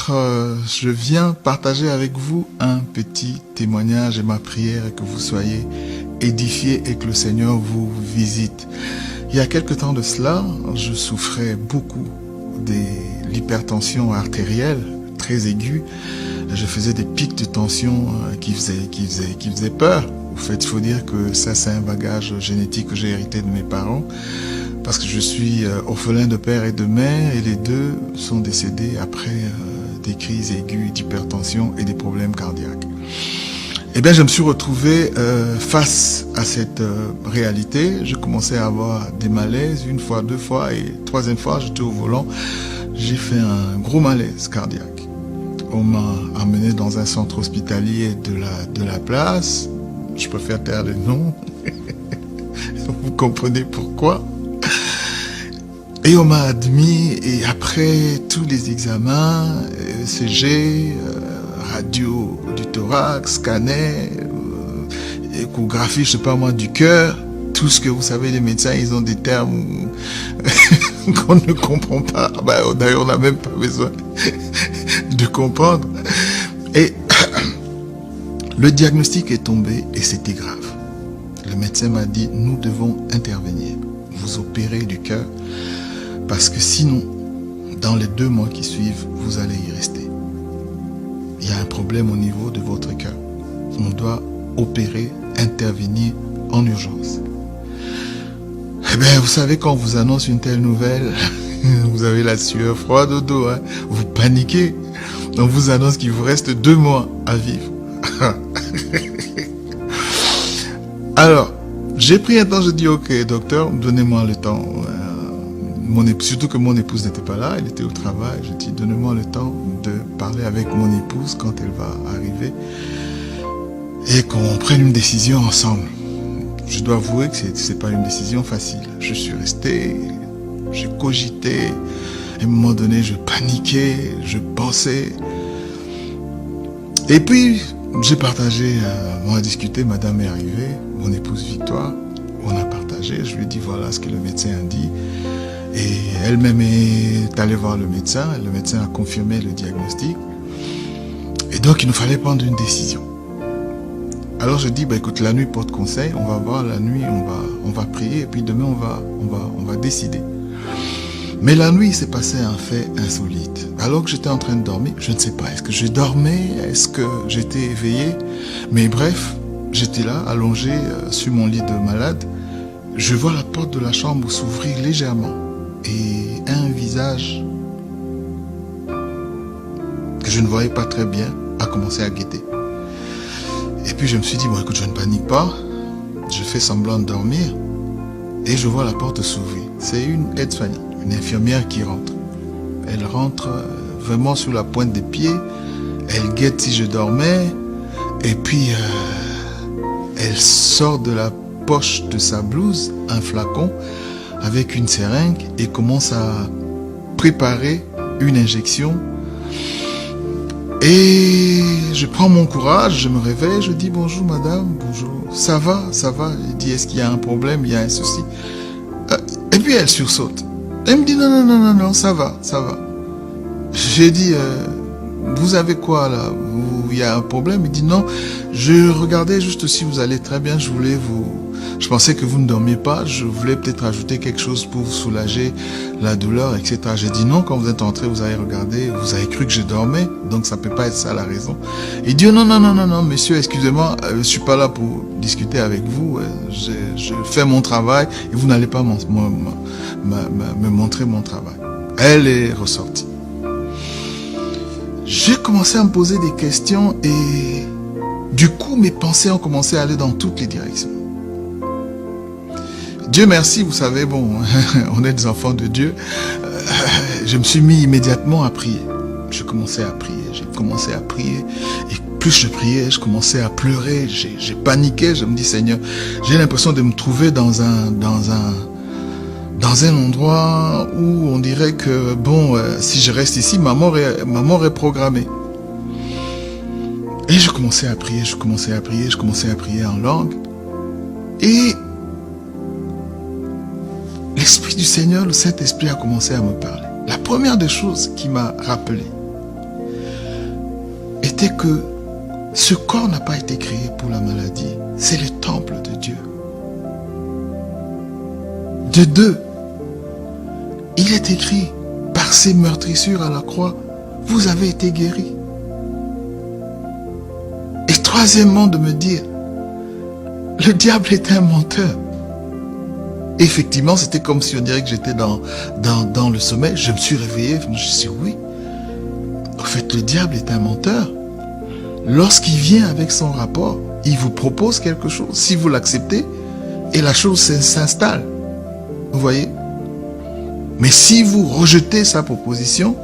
peut-être je viens partager avec vous un petit témoignage et ma prière que vous soyez édifiés et que le Seigneur vous visite. Il y a quelque temps de cela, je souffrais beaucoup de l'hypertension artérielle très aiguë. Je faisais des pics de tension qui faisaient peur. En fait, il faut dire que ça, c'est un bagage génétique que j'ai hérité de mes parents. Parce que je suis orphelin de père et de mère et les deux sont décédés après des crises aiguës d'hypertension et des problèmes cardiaques. Eh bien, je me suis retrouvé face à cette réalité. Je commençais à avoir des malaises une fois, deux fois et troisième fois, j'étais au volant. J'ai fait un gros malaise cardiaque. On m'a emmené dans un centre hospitalier de la place. Je préfère taire le nom. Vous comprenez pourquoi. Et on m'a admis, et après tous les examens, ECG, radio du thorax, scanner, échographie, je sais pas moi, du cœur, tout ce que vous savez, les médecins, ils ont des termes qu'on ne comprend pas. D'ailleurs, on n'a même pas besoin de comprendre. Et le diagnostic est tombé et c'était grave. Le médecin m'a dit, nous devons intervenir, vous opérer du cœur, parce que sinon, dans les 2 mois qui suivent, vous allez y rester. Il y a un problème au niveau de votre cœur. On doit opérer, intervenir en urgence. Eh bien, vous savez, quand on vous annonce une telle nouvelle, vous avez la sueur froide au dos, hein, vous paniquez. On vous annonce qu'il vous reste 2 mois à vivre. Alors, j'ai pris un temps, je dis, ok, docteur, donnez-moi le temps. Surtout que mon épouse n'était pas là, elle était au travail. Je dis, donnez-moi le temps de parler avec mon épouse quand elle va arriver et qu'on prenne une décision ensemble. Je dois avouer que c'est pas une décision facile. Je suis resté, j'ai cogité. À un moment donné, je paniquais, je pensais. Et puis, j'ai partagé, on a discuté, madame est arrivée, mon épouse Victoire, on a partagé, je lui ai dit voilà ce que le médecin a dit. Et elle-même est allée voir le médecin a confirmé le diagnostic. Et donc, il nous fallait prendre une décision. Alors, je dis, écoute, la nuit porte conseil, on va voir, la nuit, on va prier, et puis demain, on va décider. Mais la nuit, il s'est passé un fait insolite. Alors que j'étais en train de dormir, je ne sais pas, est-ce que je dormais, est-ce que j'étais éveillé? Mais bref, j'étais là, allongé sur mon lit de malade. Je vois la porte de la chambre s'ouvrir légèrement. Et un visage que je ne voyais pas très bien a commencé à guetter. Et puis je me suis dit, bon écoute, je ne panique pas, je fais semblant de dormir et je vois la porte s'ouvrir. C'est une aide-soignante, une infirmière qui rentre. Elle rentre vraiment sur la pointe des pieds, elle guette si je dormais et puis elle sort de la poche de sa blouse un flacon avec une seringue et commence à préparer une injection. Et je prends mon courage, je me réveille, je dis bonjour madame, bonjour, ça va. Elle dit est-ce qu'il y a un problème, il y a un souci. Et puis elle sursaute. Elle me dit non, ça va. J'ai dit vous avez quoi là, il y a un problème? Il dit non, je regardais juste si vous allez très bien, je pensais que vous ne dormiez pas, je voulais peut-être ajouter quelque chose pour vous soulager la douleur, etc. J'ai dit non, quand vous êtes entré, vous avez regardé, vous avez cru que je dormais, donc ça peut pas être ça la raison. Il dit non, monsieur, excusez-moi, je suis pas là pour discuter avec vous, je fais mon travail et vous n'allez pas me montrer mon travail. Elle est ressortie. J'ai commencé à me poser des questions et du coup, mes pensées ont commencé à aller dans toutes les directions. Dieu merci, vous savez, bon, on est des enfants de Dieu. Je me suis mis immédiatement à prier. J'ai commencé à prier. Et plus je priais, je commençais à pleurer. J'ai paniqué, je me dis, Seigneur, j'ai l'impression de me trouver dans un endroit où on dirait que, bon, si je reste ici, ma mort est programmée. Et je commençais à prier en langue. Et l'Esprit du Seigneur, le Saint-Esprit a commencé à me parler. La première des choses qui m'a rappelé, était que ce corps n'a pas été créé pour la maladie. C'est le temple de Dieu. De deux, il est écrit, par ses meurtrissures à la croix, vous avez été guéris. Et troisièmement, de me dire, le diable est un menteur. Effectivement, c'était comme si on dirait que j'étais dans le sommeil. Je me suis réveillé, je me suis dit oui. En fait, le diable est un menteur. Lorsqu'il vient avec son rapport, il vous propose quelque chose. Si vous l'acceptez, et la chose s'installe. Vous voyez? Mais si vous rejetez sa proposition,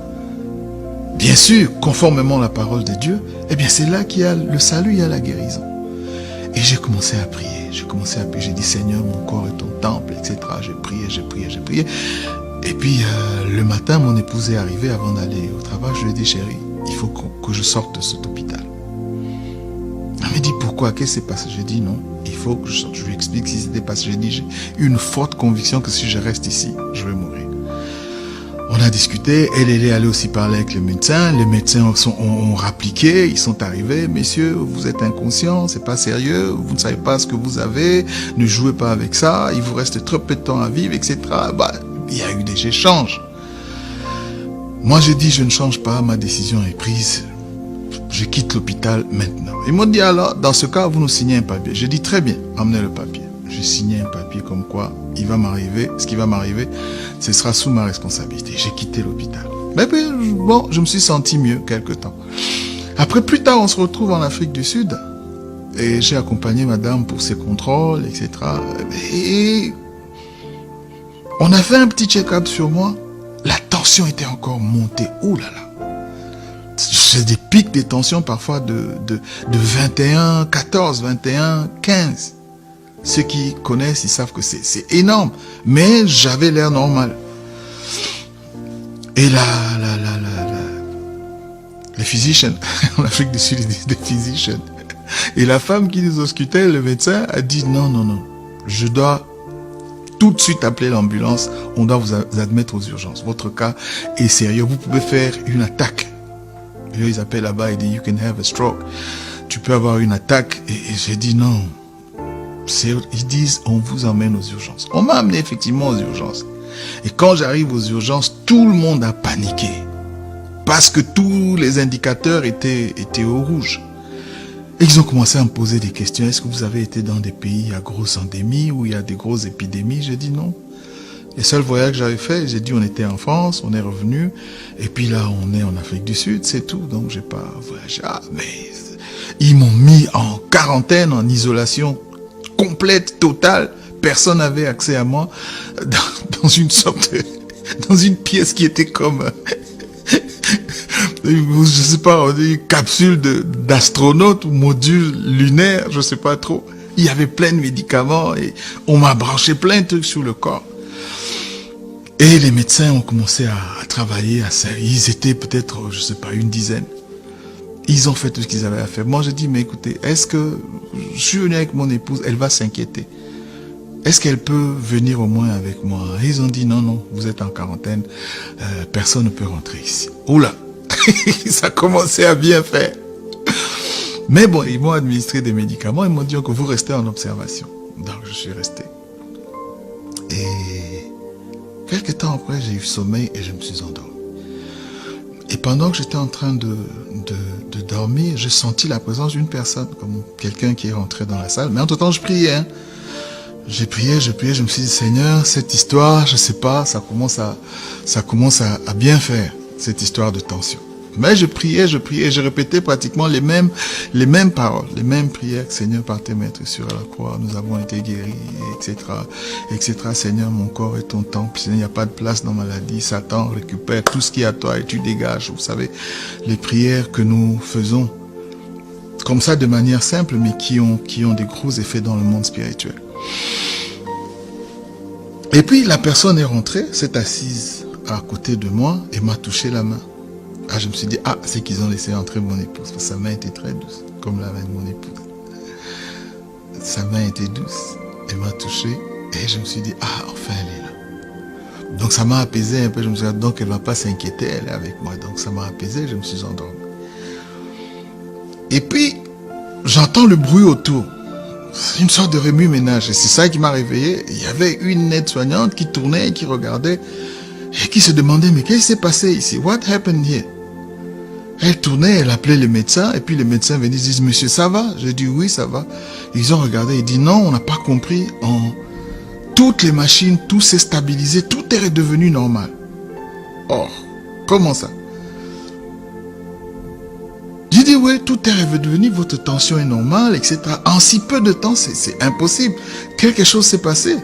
bien sûr, conformément à la parole de Dieu, eh bien c'est là qu'il y a le salut, il y a la guérison. Et j'ai commencé à prier. J'ai dit, Seigneur, mon corps est ton temple, etc. J'ai prié. Et puis, le matin, mon épouse est arrivée avant d'aller au travail. Je lui ai dit, chérie, il faut que je sorte de cet hôpital. Elle m'a dit, pourquoi? Qu'est-ce qui s'est passé? J'ai dit, non, il faut que je sorte. Je lui explique ce qui s'était passé. J'ai dit, j'ai une forte conviction que si je reste ici, je vais mourir. On a discuté, elle est allée aussi parler avec les médecins ont rappliqué, ils sont arrivés, messieurs, vous êtes inconscients, c'est pas sérieux, vous ne savez pas ce que vous avez, ne jouez pas avec ça, il vous reste trop peu de temps à vivre, etc. Il y a eu des échanges. Moi j'ai dit, je ne change pas, ma décision est prise, je quitte l'hôpital maintenant. Ils m'ont dit alors, dans ce cas, vous nous signez un papier. J'ai dit, très bien, emmenez le papier. J'ai signé un papier comme quoi ce qui va m'arriver, ce sera sous ma responsabilité. J'ai quitté l'hôpital. Mais puis, bon, je me suis senti mieux quelque temps. Après, plus tard, on se retrouve en Afrique du Sud. Et j'ai accompagné madame pour ses contrôles, etc. Et on a fait un petit check-up sur moi. La tension était encore montée. Ouh là là. J'ai des pics de tension parfois de 21, 14, 21, 15. Ceux qui connaissent, ils savent que c'est énorme. Mais j'avais l'air normal. Et les physicians, en Afrique du Sud, ils disent des physicians. Et la femme qui nous auscultait, le médecin, a dit non, je dois tout de suite appeler l'ambulance. On doit vous admettre aux urgences. Votre cas est sérieux. Vous pouvez faire une attaque. Et ils appellent là-bas, ils disent you can have a stroke. Tu peux avoir une attaque. Et j'ai dit non. Ils disent, on vous emmène aux urgences. On m'a amené effectivement aux urgences. Et quand j'arrive aux urgences, tout le monde a paniqué. Parce que tous les indicateurs étaient au rouge. Et ils ont commencé à me poser des questions. Est-ce que vous avez été dans des pays à grosse endémie, où il y a des grosses épidémies? J'ai dit non. Les seuls voyages que j'avais fait, j'ai dit on était en France, on est revenu. Et puis là, on est en Afrique du Sud, c'est tout. Donc j'ai pas voyagé. Mais ils m'ont mis en quarantaine, en isolation complète, totale, personne n'avait accès à moi dans une dans une pièce qui était comme, je sais pas, une capsule d'astronaute ou module lunaire, je sais pas trop. Il y avait plein de médicaments et on m'a branché plein de trucs sur le corps. Et les médecins ont commencé à travailler, ils étaient peut-être, je sais pas, une dizaine. Ils ont fait tout ce qu'ils avaient à faire. Moi, j'ai dit, mais écoutez, est-ce que je suis venu avec mon épouse, elle va s'inquiéter. Est-ce qu'elle peut venir au moins avec moi? Et ils ont dit, non, vous êtes en quarantaine, personne ne peut rentrer ici. Oula, ça commençait à bien faire. Mais bon, ils m'ont administré des médicaments, ils m'ont dit que vous restez en observation. Donc, je suis resté. Et quelques temps après, j'ai eu sommeil et je me suis endormi. Et pendant que j'étais en train de dormir, j'ai senti la présence d'une personne, comme quelqu'un qui est rentré dans la salle. Mais entre-temps, je priais. Hein. J'ai prié, je me suis dit, Seigneur, cette histoire, je sais pas, ça commence à bien faire, cette histoire de tension. Mais je priais, je répétais pratiquement les mêmes paroles, les mêmes prières. Seigneur, par tes maîtres sur la croix, nous avons été guéris, etc. Seigneur, mon corps est ton temple. Seigneur, il n'y a pas de place dans ma maladie. Satan récupère tout ce qui est à toi et tu dégages. Vous savez, les prières que nous faisons, comme ça de manière simple, mais qui ont des gros effets dans le monde spirituel. Et puis, la personne est rentrée, s'est assise à côté de moi et m'a touché la main. Ah, je me suis dit, c'est qu'ils ont laissé entrer mon épouse. Parce que sa main était très douce, comme la main de mon épouse. Sa main était douce. Elle m'a touché. Et je me suis dit, enfin, elle est là. Donc, ça m'a apaisé un peu. Je me suis dit, donc, elle ne va pas s'inquiéter, elle est avec moi. Donc, ça m'a apaisé. Je me suis endormi. Et puis, j'entends le bruit autour. C'est une sorte de remue-ménage. Et c'est ça qui m'a réveillé. Il y avait une aide-soignante qui tournait et qui regardait et qui se demandait, mais qu'est-ce qui s'est passé ici? What happened here? Elle tournait, elle appelait les médecins, et puis les médecins venaient dire, monsieur, ça va? J'ai dit, oui, ça va. Ils ont regardé, ils disent, non, on n'a pas compris. Toutes les machines, tout s'est stabilisé, tout est redevenu normal. Or, comment ça? J'ai dit, oui, tout est redevenu, votre tension est normale, etc. En si peu de temps, c'est impossible. Quelque chose s'est passé.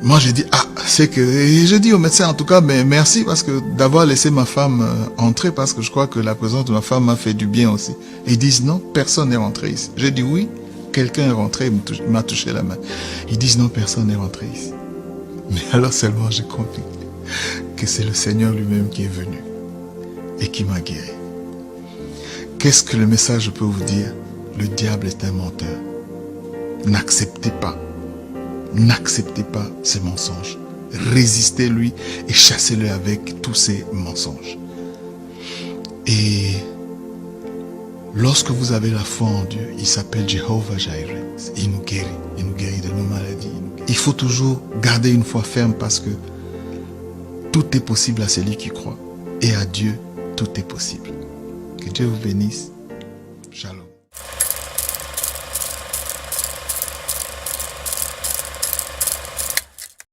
Moi, j'ai dit, ah, c'est que... Et j'ai dit au médecin, en tout cas, mais merci parce que d'avoir laissé ma femme entrer, parce que je crois que la présence de ma femme m'a fait du bien aussi. Et ils disent, non, personne n'est rentré ici. J'ai dit, oui, quelqu'un est rentré, il m'a touché la main. Ils disent, non, personne n'est rentré ici. Mais alors seulement, j'ai compris que c'est le Seigneur lui-même qui est venu et qui m'a guéri. Qu'est-ce que le message peut vous dire? Le diable est un menteur. N'acceptez pas ces mensonges. Résistez-lui et chassez-le avec tous ces mensonges. Et lorsque vous avez la foi en Dieu, il s'appelle Jehovah Jireh. Il nous guérit de nos maladies. Il faut toujours garder une foi ferme parce que tout est possible à celui qui croit. Et à Dieu, tout est possible. Que Dieu vous bénisse. Shalom.